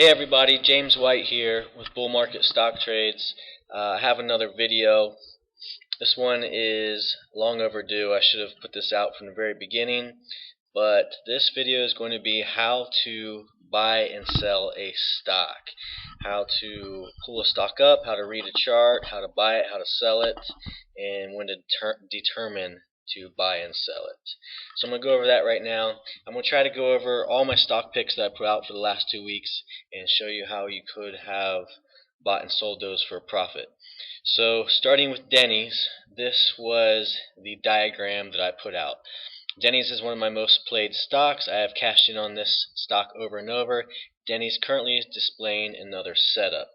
Hey everybody, James White here with Bull Market Stock Trades. I have another video. This one is long overdue. I should have put this out from the very beginning, but this video is going to be how to buy and sell a stock. How to pull a stock up, how to read a chart, how to buy it, how to sell it, and when to determine to buy and sell it. So I'm going to go over that right now. I'm going to try to go over all my stock picks that I put out for the last 2 weeks and show you how you could have bought and sold those for a profit. So starting with Denny's, this was the diagram that I put out. Denny's is one of my most played stocks. I have cashed in on this stock over and over. Denny's currently is displaying another setup.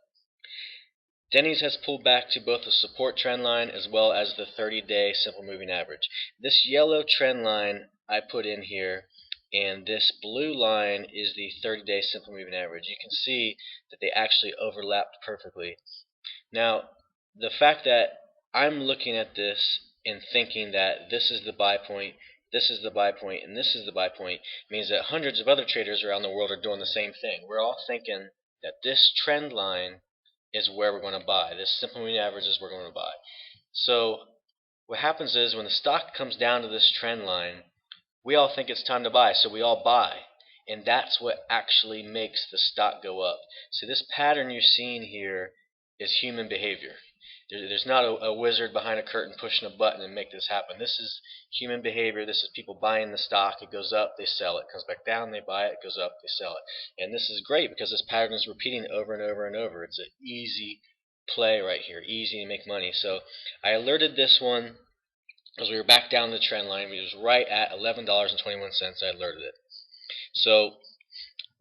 Denny's has pulled back to both the support trend line as well as the 30-day simple moving average. This yellow trend line I put in here, and this blue line is the 30-day simple moving average. You can see that they actually overlapped perfectly. Now, the fact that I'm looking at this and thinking that this is the buy point, this is the buy point, and this is the buy point means that hundreds of other traders around the world are doing the same thing. We're all thinking that this trend line is where we're going to buy. This simple moving average is where we're going to buy. So what happens is when the stock comes down to this trend line, we all think it's time to buy, so we all buy. And that's what actually makes the stock go up. So this pattern you're seeing here is human behavior. There's not a wizard behind a curtain pushing a button and make this happen. This is human behavior. This is people buying the stock. It goes up, they sell it. Comes back down, they buy it. It goes up, they sell it. And this is great because this pattern is repeating over and over and over. It's an easy play right here, easy to make money. So I alerted this one as we were back down the trend line. It was right at $11.21. I alerted it. So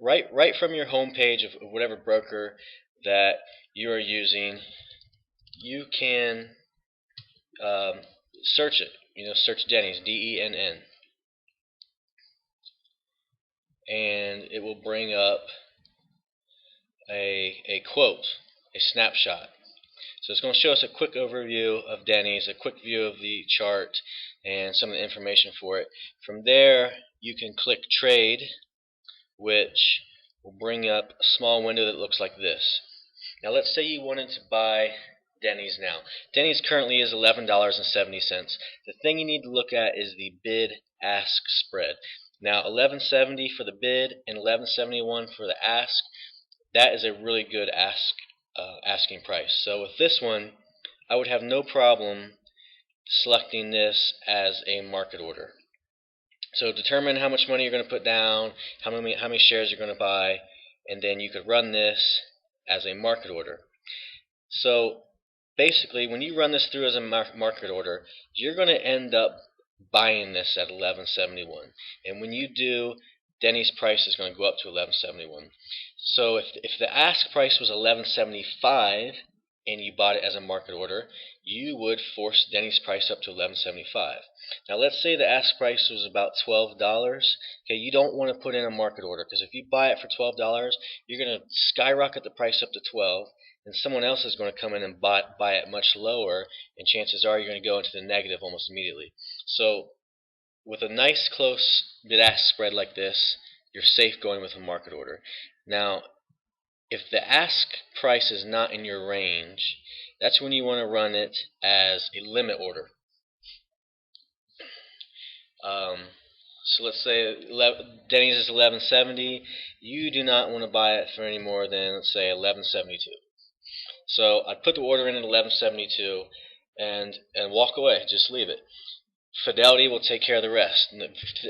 right from your home page of whatever broker that you are using, you can search it. Search Denny's, D-E-N-N, and it will bring up a quote, a snapshot. So it's going to show us a quick overview of Denny's, a quick view of the chart, and some of the information for it. From there, you can click Trade, which will bring up a small window that looks like this. Now let's say you wanted to buy Denny's now. Denny's currently is $11.70. The thing you need to look at is the bid-ask spread. Now $11.70 for the bid and $11.71 for the ask. That is a really good asking price. So with this one, I would have no problem selecting this as a market order. So determine how much money you're going to put down, how many shares you're going to buy, and then you could run this as a market order. So basically, when you run this through as a market order, you're going to end up buying this at $11.71. And when you do, Denny's price is going to go up to $11.71. So if the ask price was $11.75 and you bought it as a market order, you would force Denny's price up to $11.75. Now let's say the ask price was about $12. Okay, you don't want to put in a market order, because if you buy it for $12, you're going to skyrocket the price up to $12, and someone else is going to come in and buy it much lower, and chances are you're going to go into the negative almost immediately. So with a nice close bid-ask spread like this, you're safe going with a market order. Now, if the ask price is not in your range, that's when you want to run it as a limit order. So let's say Denny's is $11.70. You do not want to buy it for any more than, let's say, $11.72. So I'd put the order in at $11.72 and walk away. Just leave it. Fidelity will take care of the rest.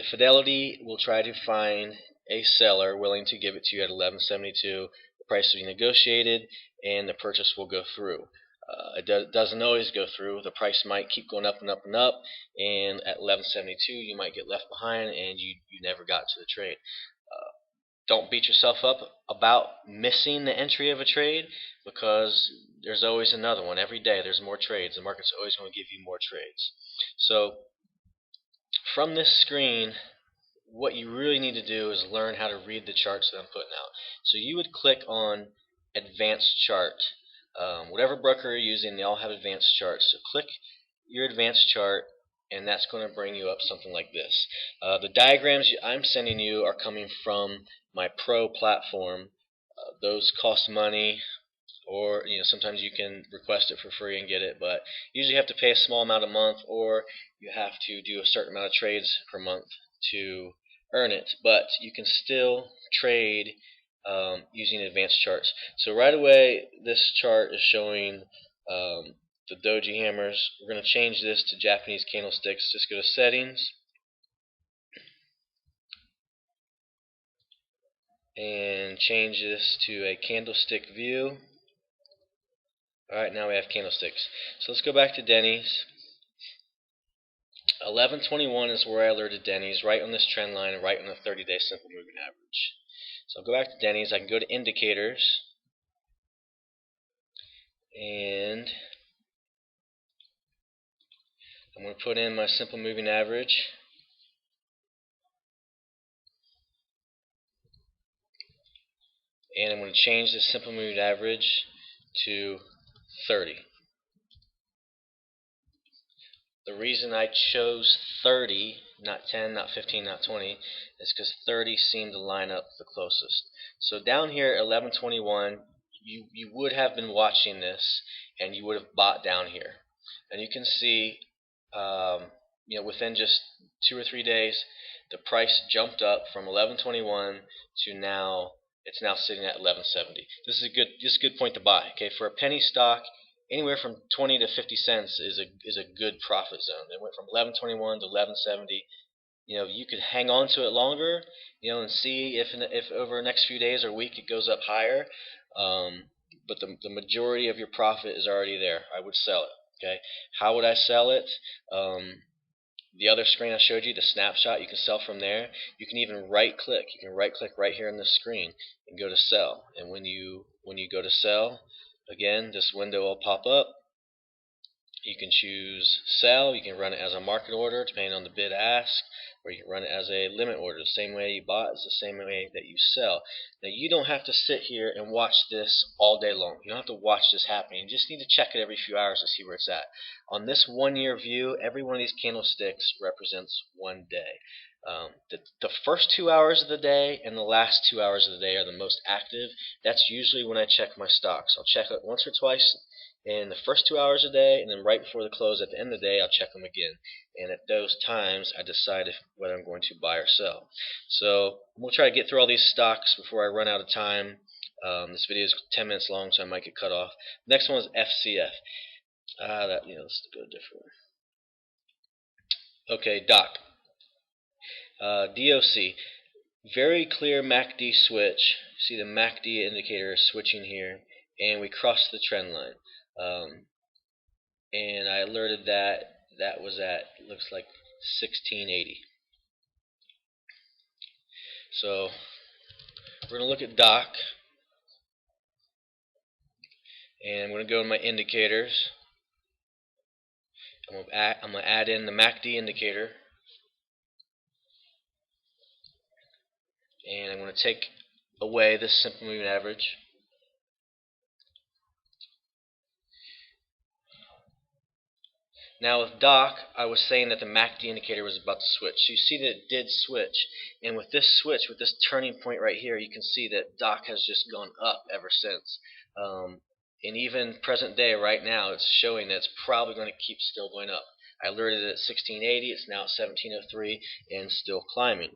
Fidelity will try to find a seller willing to give it to you at $11.72. The price will be negotiated, and the purchase will go through. It doesn't always go through. The price might keep going up and up and up, and at $11.72 you might get left behind, and you never got to the trade. Don't beat yourself up about missing the entry of a trade, because there's always another one. Every day there's more trades. The market's always going to give you more trades. So from this screen, what you really need to do is learn how to read the charts that I'm putting out. So you would click on Advanced Chart. Whatever broker you're using, they all have advanced charts. So click your advanced chart, and that's going to bring you up something like this. The diagrams I'm sending you are coming from my Pro platform. those cost money, or sometimes you can request it for free and get it, but usually you have to pay a small amount a month, or you have to do a certain amount of trades per month to earn it. But you can still trade using advanced charts. So right away, this chart is showing the doji hammers. We're going to change this to Japanese candlesticks. Just go to settings and change this to a candlestick view. Alright, now we have candlesticks. So let's go back to Denny's. 1121 is where I alerted Denny's, right on this trend line and right on the 30-day simple moving average. So I'll go back to Denny's. I can go to indicators, and I'm going to put in my simple moving average. And I'm going to change the simple moving average to 30. The reason I chose 30, not 10, not 15, not 20, is because 30 seemed to line up the closest. So down here at 1121, you would have been watching this, and you would have bought down here. And you can see, within just 2 or 3 days, the price jumped up from 1121 to now. It's now sitting at 1170. This is a good point to buy. Okay, for a penny stock, anywhere from 20 to 50 cents is a good profit zone. It went from 1121 to 1170. You could hang on to it longer, and see if over the next few days or week it goes up higher. But the majority of your profit is already there. I would sell it. Okay, how would I sell it? The other screen I showed you, the snapshot, you can sell from there. You can even right click. You can right click right here on this screen and go to sell. And when you go to sell, again, this window will pop up. You can choose sell. You can run it as a market order depending on the bid ask, or you can run it as a limit order. The same way you bought is the same way that you sell. Now you don't have to sit here and watch this all day long. You don't have to watch this happening. You just need to check it every few hours to see where it's at. On this 1 year view, every one of these candlesticks represents 1 day. The first 2 hours of the day and the last 2 hours of the day are the most active. That's usually when I check my stocks. I'll check it once or twice in the first 2 hours a day, and then right before the close at the end of the day, I'll check them again. And at those times, I decide whether I'm going to buy or sell. So we'll try to get through all these stocks before I run out of time. This video is 10 minutes long, so I might get cut off. Next one is FCF. Let's go different. Okay, DOC. DOC. Very clear MACD switch. See the MACD indicator is switching here, and we crossed the trend line. And I alerted that was at, looks like 1680. So we're going to look at DOC, and I'm going to go to my indicators. I'm going to add in the MACD indicator, and I'm going to take away this simple moving average. Now with DOC, I was saying that the MACD indicator was about to switch. So you see that it did switch. And with this switch, with this turning point right here, you can see that DOC has just gone up ever since. And even present day right now, it's showing that it's probably going to keep still going up. I alerted it at 1680. It's now at 1703 and still climbing.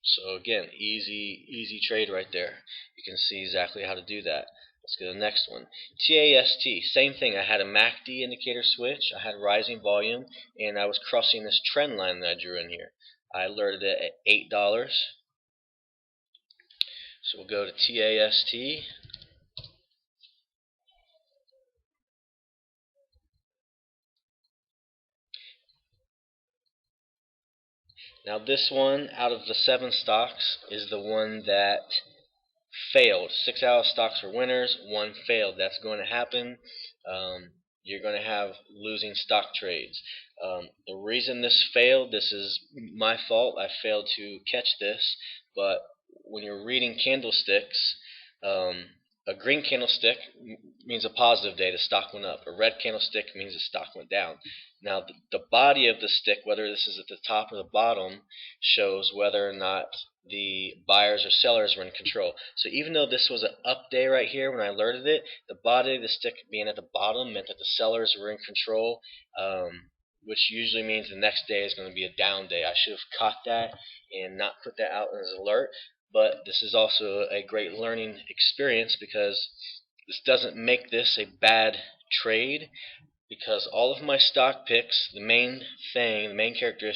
So again, easy trade right there. You can see exactly how to do that. Let's go to the next one. TAST, same thing. I had a MACD indicator switch, I had rising volume, and I was crossing this trend line that I drew in here. I alerted it at $8. So we'll go to TAST. Now this one, out of the 7 stocks, is the one that failed. 6 out of stocks were winners, 1 failed. That's going to happen. You're going to have losing stock trades. The reason this failed, this is my fault. I failed to catch this, but when you're reading candlesticks, a green candlestick means a positive day, the stock went up. A red candlestick means the stock went down. Now the body of the stick, whether this is at the top or the bottom, shows whether or not the buyers or sellers were in control. So even though this was an up day right here when I alerted it, the body of the stick being at the bottom meant that the sellers were in control, which usually means the next day is going to be a down day. I should have caught that and not put that out as an alert, but this is also a great learning experience because this doesn't make this a bad trade, because all of my stock picks, the main characteristic